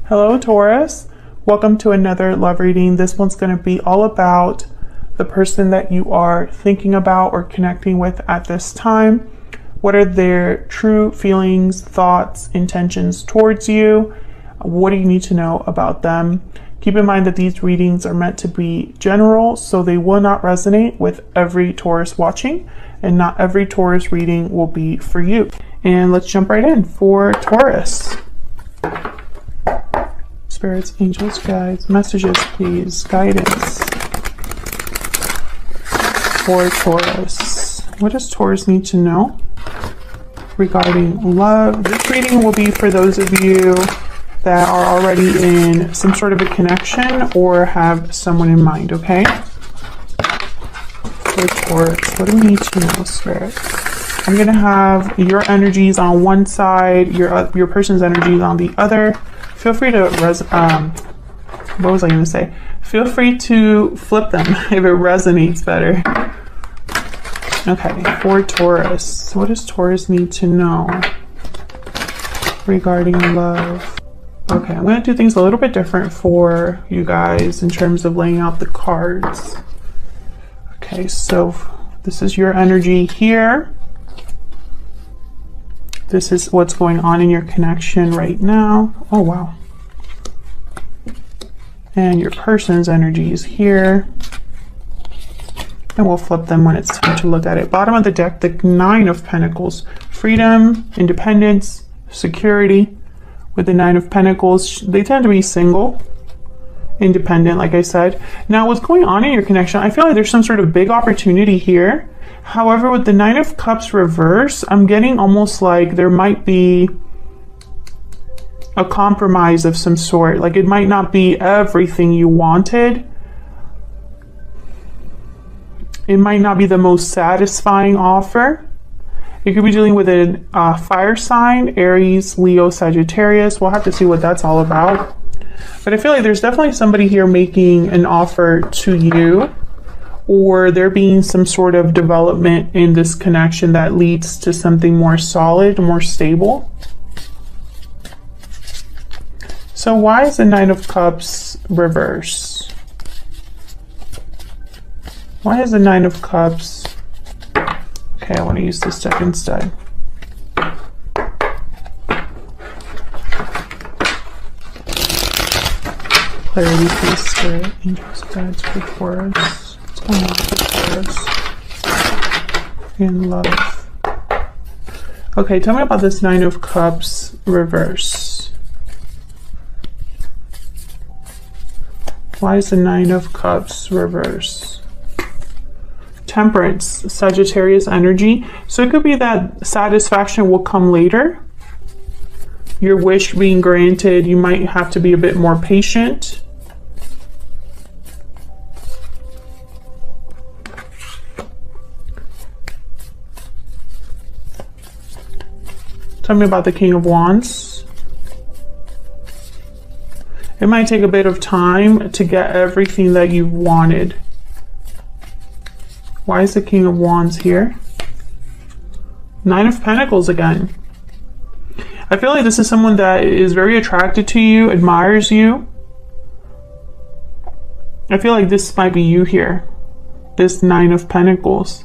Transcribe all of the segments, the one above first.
Hello, Taurus. Welcome to another love reading. This one's going to be all about the person that you are thinking about or connecting with at this time. What are their true feelings, thoughts, intentions towards you? What do you need to know about them? Keep in mind that these readings are meant to be general, so they will not resonate with every Taurus watching, and not every Taurus reading will be for you. And let's jump right in for Taurus. Spirits, angels, guides, messages, please, guidance for Taurus. What does Taurus need to know regarding love? This reading will be for those of you that are already in some sort of a connection or have someone in mind, okay? For Taurus, what do we need to know, Spirit? I'm going to have your energies on one side, your person's energies on the other. Feel free to, what was I going to say? Feel free to flip them if it resonates better. Okay, for Taurus, what does Taurus need to know regarding love? Okay, I'm going to do things a little bit different for you guys in terms of laying out the cards. Okay, so this is your energy here. This is what's going on in your connection right now. Oh, wow. And your person's energy is here. And we'll flip them when it's time to look at it. Bottom of the deck, the Nine of Pentacles. Freedom, independence, security. With the Nine of Pentacles, they tend to be single, independent, like I said. Now, what's going on in your connection, I feel like there's some sort of big opportunity here. However, with the Nine of Cups reverse, I'm getting almost like there might be a compromise of some sort. Like it might not be everything you wanted. It might not be the most satisfying offer. You could be dealing with a fire sign, Aries, Leo, Sagittarius. We'll have to see what that's all about. But I feel like there's definitely somebody here making an offer to you, or there being some sort of development in this connection that leads to something more solid, more stable. So why is the Nine of Cups reverse? Why is the Nine of Cups? Okay, I want to use this deck instead. Clarity, please, Spirit, angels, guides for Taurus. In love. Okay, tell me about this Nine of Cups reverse. Why is the Nine of Cups reverse? Temperance, Sagittarius energy. So it could be that satisfaction will come later. Your wish being granted, you might have to be a bit more patient. Tell me about the King of Wands. It might take a bit of time to get everything that you've wanted. Why is the King of Wands here? Nine of Pentacles again. I feel like this is someone that is very attracted to you, admires you. I feel like this might be you here. This Nine of Pentacles.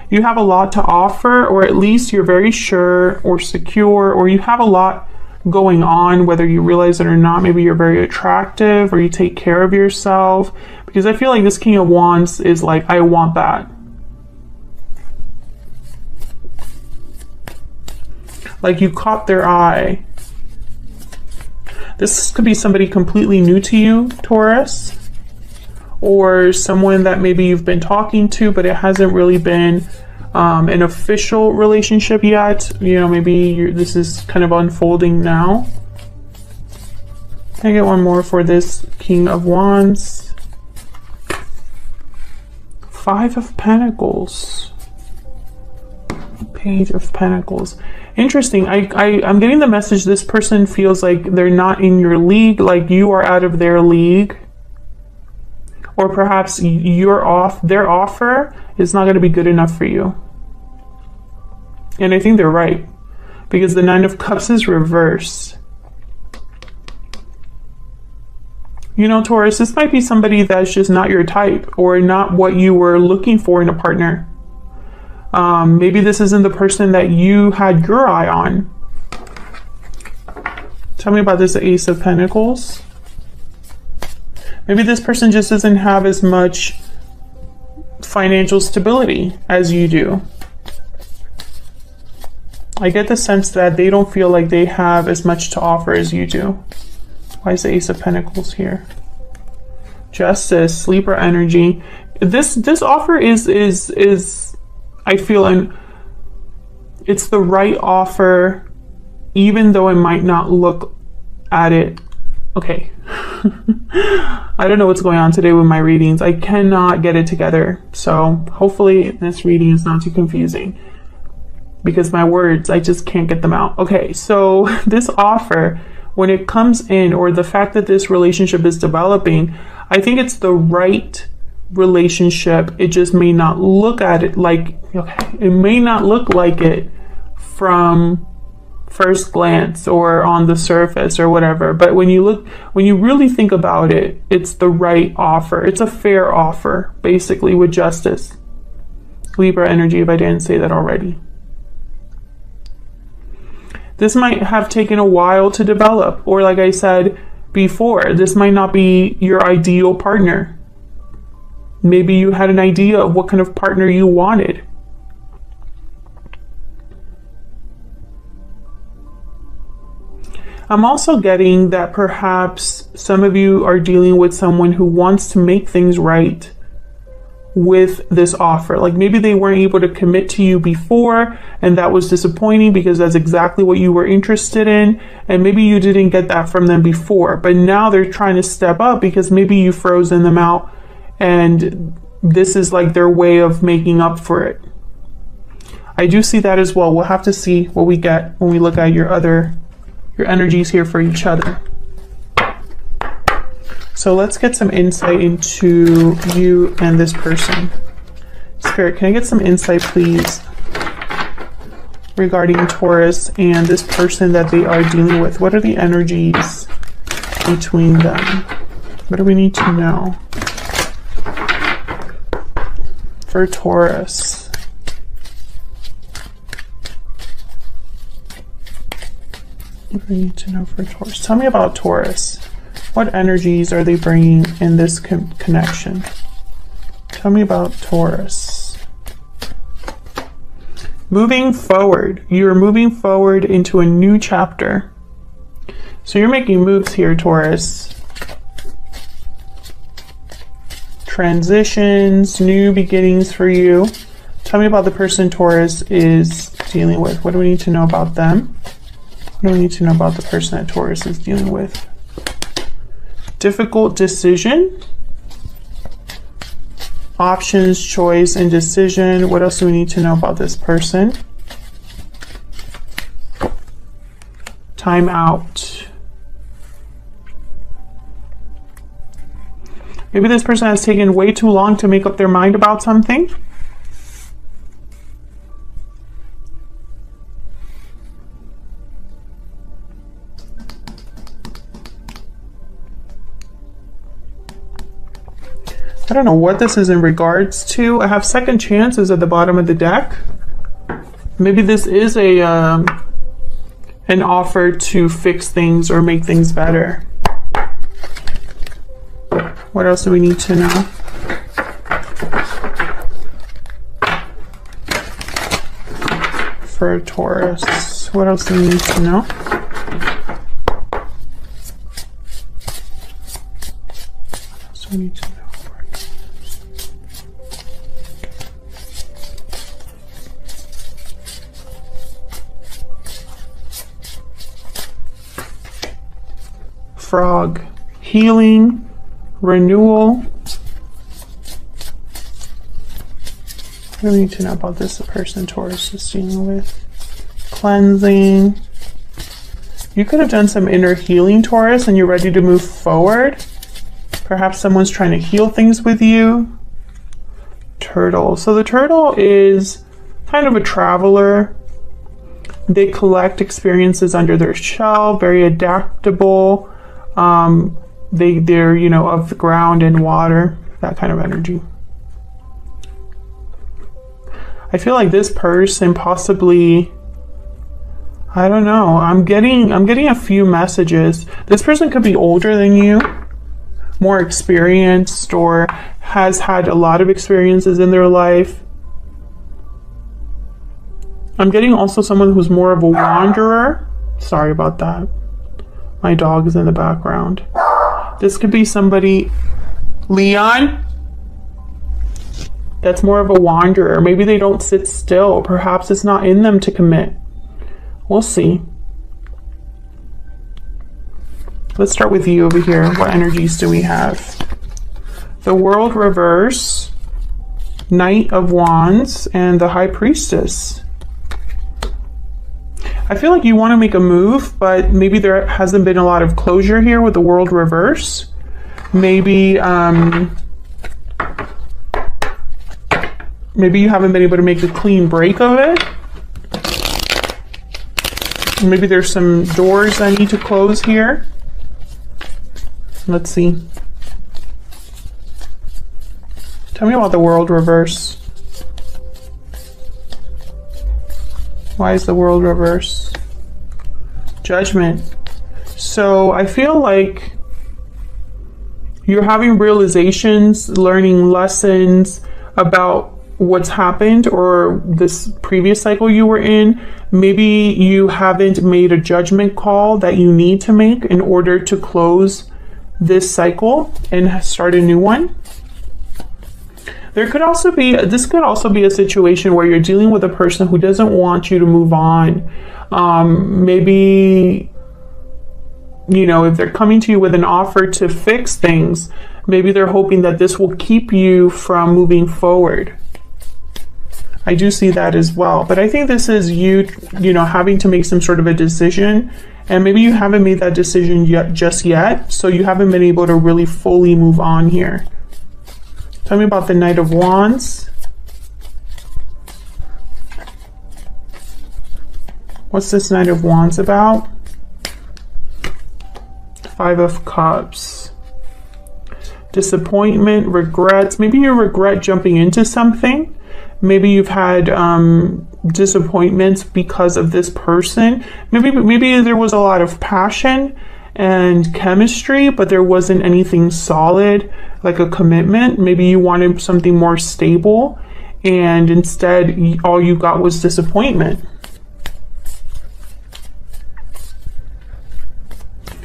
You have a lot to offer, or at least you're very sure or secure, or you have a lot going on, whether you realize it or not. Maybe you're very attractive, or you take care of yourself, because I feel like this King of Wands is like, I want that. Like you caught their eye. This could be somebody completely new to you, Taurus, or someone that maybe you've been talking to, but it hasn't really been an official relationship yet. You know, maybe this is kind of unfolding now. Can I get one more for this King of Wands? Five of Pentacles. Page of Pentacles. Interesting. I'm getting the message this person feels like they're not in your league, like you are out of their league. Or perhaps their offer is not going to be good enough for you. And I think they're right, because the Nine of Cups is reverse. You know, Taurus, this might be somebody that's just not your type or not what you were looking for in a partner. Maybe this isn't the person that you had your eye on. Tell me about this Ace of Pentacles. Maybe this person just doesn't have as much financial stability as you do. I get the sense that they don't feel like they have as much to offer as you do. Why is the Ace of Pentacles here? Justice, Libra energy. This offer is I feel, and it's the right offer, even though it might not look at it. Okay. I don't know what's going on today with my readings. I cannot get it together. So hopefully this reading is not too confusing, because my words, I just can't get them out. Okay, so this offer, when it comes in, or the fact that this relationship is developing, I think it's the right relationship. It just may not look at it like, okay, it may not look like it from first glance or on the surface or whatever, but when you really think about it, it's the right offer. It's a fair offer, basically, with justice. Libra energy, if I didn't say that already. This might have taken a while to develop, or like I said before, this might not be your ideal partner. Maybe you had an idea of what kind of partner you wanted. I'm also getting that perhaps some of you are dealing with someone who wants to make things right with this offer. Like maybe they weren't able to commit to you before, and that was disappointing because that's exactly what you were interested in, and maybe you didn't get that from them before, but now they're trying to step up because maybe you've frozen them out, and this is like their way of making up for it. I do see that as well. We'll have to see what we get when we look at your energies here for each other. So let's get some insight into you and this person. Spirit, can I get some insight, please, regarding Taurus and this person that they are dealing with? What are the energies between them? What do we need to know for Taurus? What do we need to know for Taurus? Tell me about Taurus. What energies are they bringing in this connection? Tell me about Taurus. Moving forward. You're moving forward into a new chapter. So you're making moves here, Taurus. Transitions, new beginnings for you. Tell me about the person Taurus is dealing with. What do we need to know about them? What do we need to know about the person that Taurus is dealing with? Difficult decision. Options, choice, and decision. What else do we need to know about this person? Time out. Maybe this person has taken way too long to make up their mind about something. I don't know what this is in regards to. I have second chances at the bottom of the deck. Maybe this is a an offer to fix things or make things better. What else do we need to know? For Taurus, what else do we need to know? We need to know. Frog, healing, renewal. What do we need to know about this? The person Taurus is dealing with. Cleansing. You could have done some inner healing, Taurus, and you're ready to move forward. Perhaps someone's trying to heal things with you. Turtle. So the turtle is kind of a traveler. They collect experiences under their shell, very adaptable. they're, you know, of the ground and water, that kind of energy. I feel like this person possibly, I don't know, I'm getting a few messages. This person could be older than you, more experienced, or has had a lot of experiences in their life. I'm getting also someone who's more of a wanderer. Sorry about that. My dog is in the background. This could be somebody, Leon, that's more of a wanderer. Maybe they don't sit still. Perhaps it's not in them to commit. We'll see. Let's start with you over here. What energies do we have? The World reverse, Knight of Wands, and the High Priestess. I feel like you want to make a move, but maybe there hasn't been a lot of closure here with the World reverse. Maybe maybe you haven't been able to make a clean break of it. Maybe there's some doors that need to close here. Let's see. Tell me about the World reverse. Why is the World reverse? Judgment. So I feel like you're having realizations, learning lessons about what's happened or this previous cycle you were in. Maybe you haven't made a judgment call that you need to make in order to close this cycle and start a new one. This could also be a situation where you're dealing with a person who doesn't want you to move on. Maybe, you know, if they're coming to you with an offer to fix things, maybe they're hoping that this will keep you from moving forward. I do see that as well. But I think this is you know, having to make some sort of a decision. And maybe you haven't made that decision just yet. So you haven't been able to really fully move on here. Tell me about the Knight of Wands. What's this Knight of Wands about? Five of Cups. Disappointment, regrets. Maybe you regret jumping into something. Maybe you've had disappointments because of this person. Maybe there was a lot of passion and chemistry, but there wasn't anything solid, like a commitment. Maybe you wanted something more stable, and instead all you got was disappointment.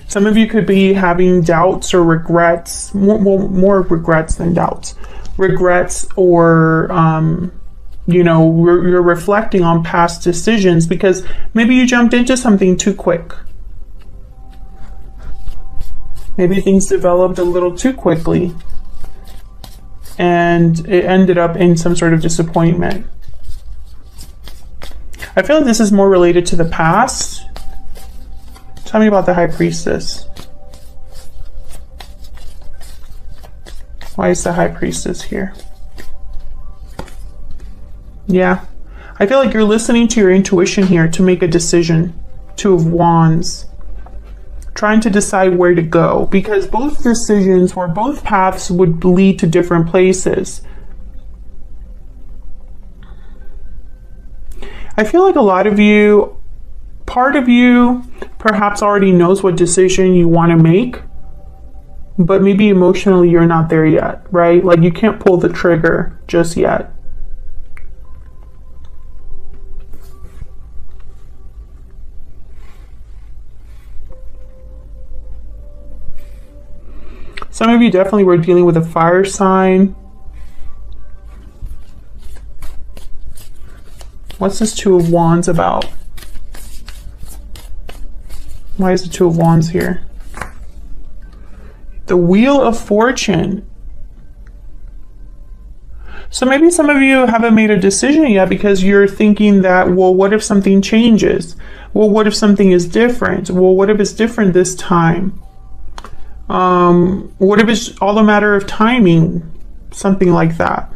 Some of you could be having doubts or regrets, more regrets than doubts. Regrets, or you know, you're reflecting on past decisions because maybe you jumped into something too quick. Maybe things developed a little too quickly and it ended up in some sort of disappointment. I feel like this is more related to the past. Tell me about the High Priestess. Why is the High Priestess here? Yeah, I feel like you're listening to your intuition here to make a decision. Two of Wands. Trying to decide where to go, because both decisions or both paths would lead to different places. I feel like a lot of you, part of you perhaps already knows what decision you want to make, but maybe emotionally you're not there yet, right? Like you can't pull the trigger just yet. Some of you definitely were dealing with a fire sign. What's this Two of Wands about? Why is the Two of Wands here? The Wheel of Fortune. So maybe some of you haven't made a decision yet because you're thinking that, well, what if something changes? Well, what if something is different? Well, what if it's different this time? What if it's all a matter of timing? Something like that.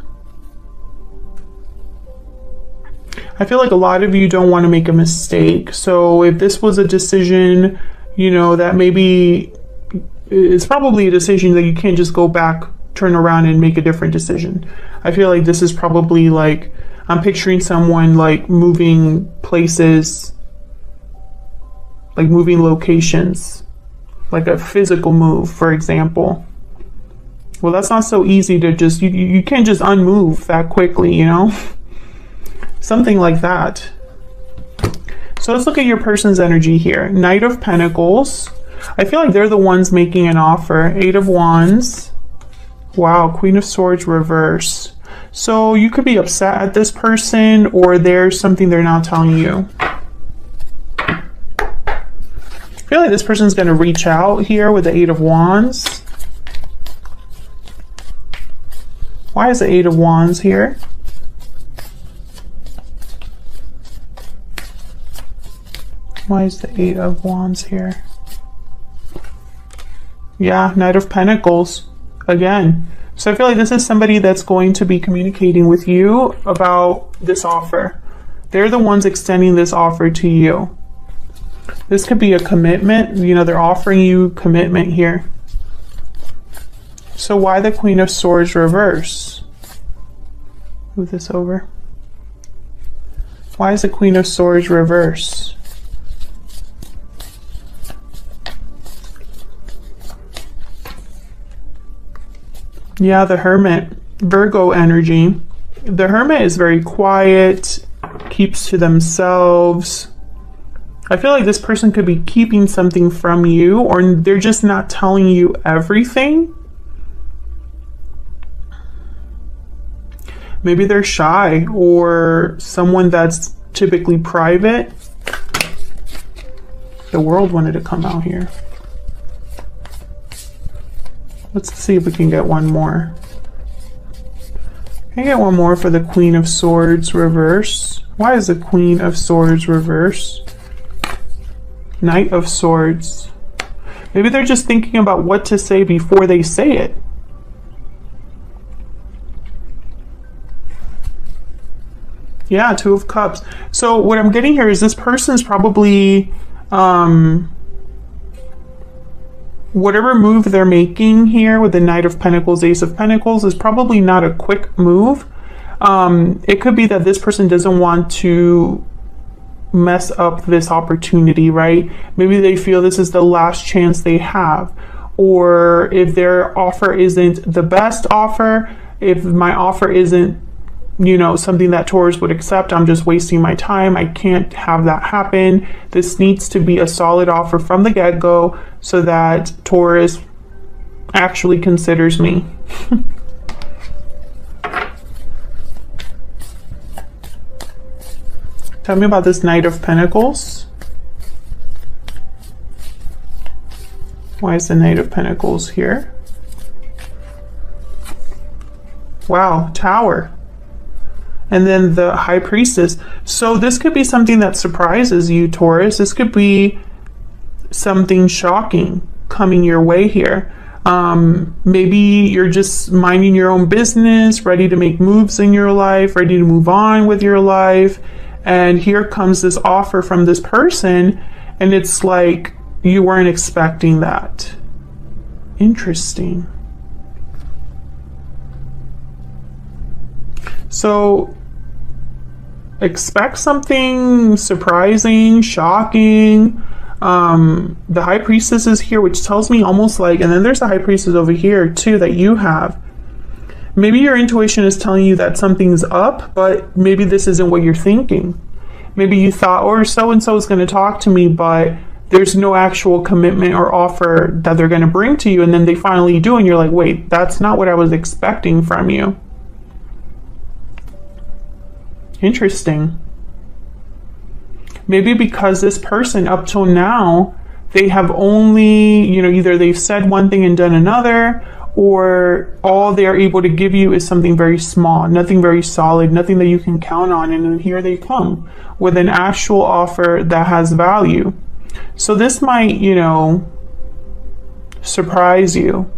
I feel like a lot of you don't want to make a mistake. So if this was a decision, you know, that maybe it's probably a decision that you can't just go back, turn around and make a different decision. I feel like this is probably like, I'm picturing someone like moving places, like moving locations, like a physical move, for example. Well, that's not so easy to just, you can't just unmove that quickly, you know? Something like that. So let's look at your person's energy here. Knight of Pentacles. I feel like they're the ones making an offer. 8 of Wands. Wow, Queen of Swords reverse. So you could be upset at this person, or there's something they're not telling you. I feel like this person's going to reach out here with the 8 of Wands. Why is the 8 of Wands here? Why is the 8 of Wands here? Yeah, Knight of Pentacles again. So I feel like this is somebody that's going to be communicating with you about this offer. They're the ones extending this offer to you. This could be a commitment. You know, they're offering you commitment here. So why the Queen of Swords reverse? Move this over. Why is the Queen of Swords reverse? Yeah, the Hermit, Virgo energy. The Hermit is very quiet, keeps to themselves. I feel like this person could be keeping something from you, or they're just not telling you everything. Maybe they're shy, or someone that's typically private. The World wanted to come out here. Let's see if we can get one more. Can I get one more for the Queen of Swords reverse? Why is the Queen of Swords reverse? Knight of Swords. Maybe they're just thinking about what to say before they say it. Yeah, 2 of Cups. So what I'm getting here is this person's probably whatever move they're making here with the Knight of Pentacles, Ace of Pentacles is probably not a quick move. It could be that this person doesn't want to mess up this opportunity, right? Maybe they feel this is the last chance they have. Or if their offer isn't the best offer, if my offer isn't, you know, something that Taurus would accept, I'm just wasting my time. I can't have that happen. This needs to be a solid offer from the get-go so that Taurus actually considers me. Tell me about this Knight of Pentacles. Why is the Knight of Pentacles here? Wow, Tower. And then the High Priestess. So this could be something that surprises you, Taurus. This could be something shocking coming your way here. Maybe you're just minding your own business, ready to make moves in your life, ready to move on with your life. And here comes this offer from this person, and it's like you weren't expecting that. Interesting. So expect something surprising, shocking. The High Priestess is here, which tells me almost like, and then there's the High Priestess over here too that you have. Maybe your intuition is telling you that something's up, but maybe this isn't what you're thinking. Maybe you thought, or so-and-so is going to talk to me, but there's no actual commitment or offer that they're going to bring to you. And then they finally do, and you're like, wait, that's not what I was expecting from you. Interesting. Maybe because this person up till now, they have only, you know, either they've said one thing and done another, or all they're able to give you is something very small, nothing very solid, nothing that you can count on. And then here they come with an actual offer that has value. So this might, you know, surprise you.